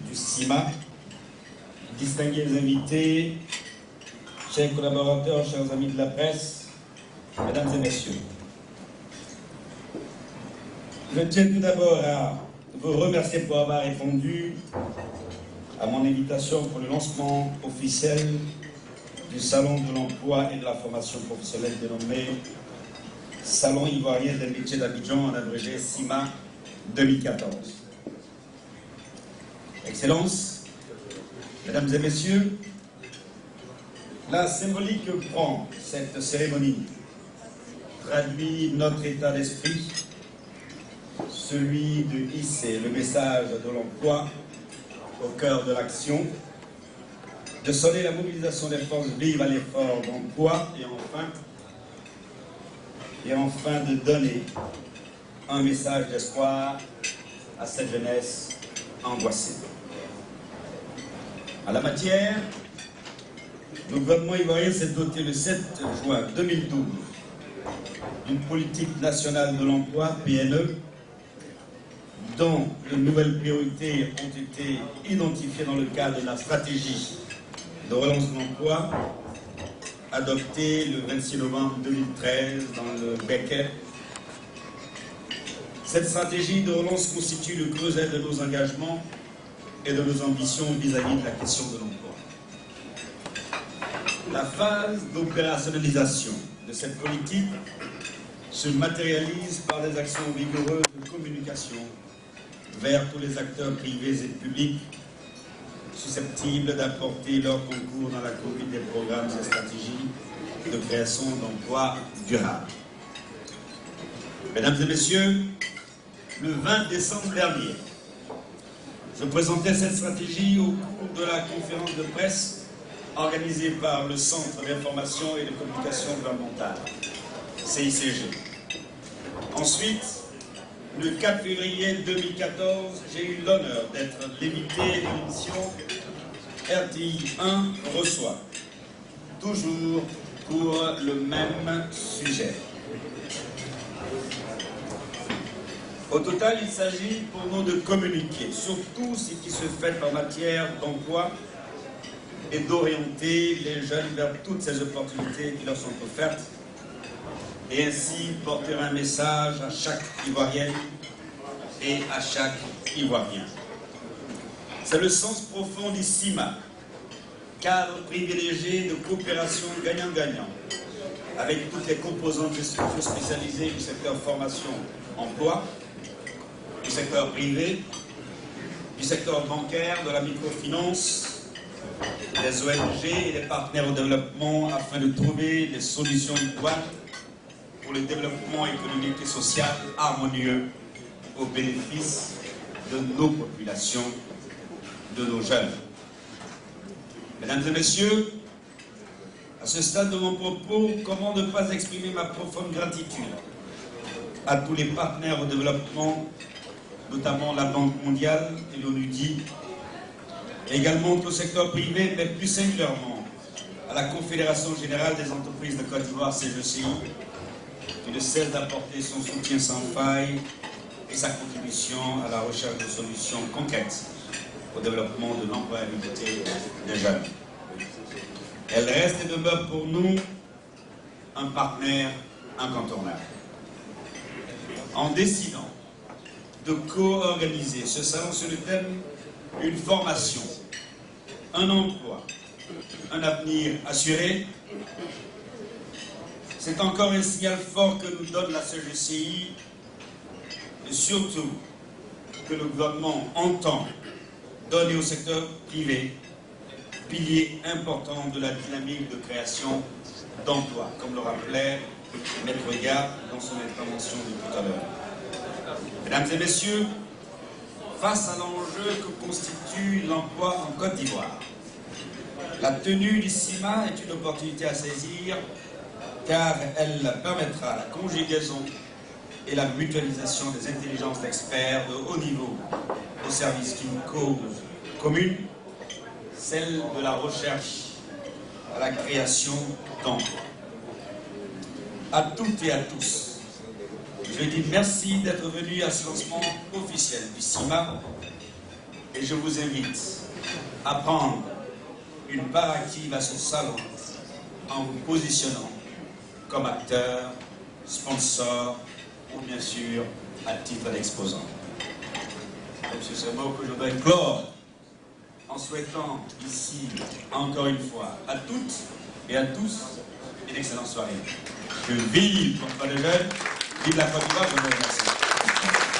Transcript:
du CIMA, distingués invités, chers collaborateurs, chers amis de la presse, mesdames et messieurs. Je tiens tout d'abord à vous remercier pour avoir répondu à mon invitation pour le lancement officiel du Salon de l'emploi et de la formation professionnelle dénommé Salon ivoirien des métiers d'Abidjan, en abrégé CIMA 2014. Excellences, mesdames et messieurs, la symbolique que prend cette cérémonie traduit notre état d'esprit, celui de hisser le message de l'emploi au cœur de l'action, de sonner la mobilisation des forces vives à l'effort d'emploi et enfin de donner un message d'espoir à cette jeunesse angoissée. En la matière, le gouvernement ivoirien s'est doté le 7 juin 2012 d'une politique nationale de l'emploi, PNE, dont de nouvelles priorités ont été identifiées dans le cadre de la stratégie de relance de l'emploi, adoptée le 26 novembre 2013 dans le Becker. Cette stratégie de relance constitue le creuset de nos engagements et de nos ambitions vis-à-vis de la question de l'emploi. La phase d'opérationnalisation de cette politique se matérialise par des actions vigoureuses de communication vers tous les acteurs privés et publics susceptibles d'apporter leur concours dans la conduite des programmes et stratégies de création d'emplois durables. Mesdames et messieurs, le 20 décembre dernier, je présentais cette stratégie au cours de la conférence de presse organisée par le Centre d'information et de communication gouvernementale, CICG. Ensuite, le 4 février 2014, j'ai eu l'honneur d'être l'invité de l'émission RTI 1 reçoit, toujours pour le même sujet. Au total, il s'agit pour nous de communiquer sur tout ce qui se fait en matière d'emploi et d'orienter les jeunes vers toutes ces opportunités qui leur sont offertes et ainsi porter un message à chaque Ivoirienne et à chaque Ivoirien. C'est le sens profond du CIMA, cadre privilégié de coopération gagnant-gagnant, avec toutes les composantes des structures spécialisées du secteur formation-emploi, du secteur privé, du secteur bancaire, de la microfinance, des ONG et des partenaires au développement afin de trouver des solutions idoines pour le développement économique et social harmonieux au bénéfice de nos populations, de nos jeunes. Mesdames et messieurs, à ce stade de mon propos, comment ne pas exprimer ma profonde gratitude à tous les partenaires au développement, notamment la Banque mondiale et l'ONUDI, également au secteur privé, mais plus singulièrement à la Confédération Générale des Entreprises de Côte d'Ivoire, CGCI, qui ne cesse d'apporter son soutien sans faille et sa contribution à la recherche de solutions concrètes au développement de l'employabilité des jeunes. Elle reste et demeure pour nous un partenaire incontournable. En décidant de co-organiser ce salon sur le thème « Une formation, un emploi, un avenir assuré », c'est encore un signal fort que nous donne la CGCI et surtout que le gouvernement entend donner au secteur privé, pilier important de la dynamique de création d'emplois, comme le rappelait Maître Gare dans son intervention de tout à l'heure. Mesdames et messieurs, face à l'enjeu que constitue l'emploi en Côte d'Ivoire, la tenue du CIMA est une opportunité à saisir car elle permettra la conjugaison et la mutualisation des intelligences d'experts de haut niveau au service d'une cause commune, celle de la recherche à la création d'emplois. À toutes et à tous, je dis merci d'être venus à ce lancement officiel du CIMA Et je vous invite à prendre une part active à ce salon en vous positionnant comme acteur, sponsor ou bien sûr à titre d'exposant. C'est ce mot que je voudrais clore en souhaitant ici, encore une fois, à toutes et à tous une excellente soirée. Que vive Contre les jeunes, vive la Côte d'Ivoire, je vous remercie.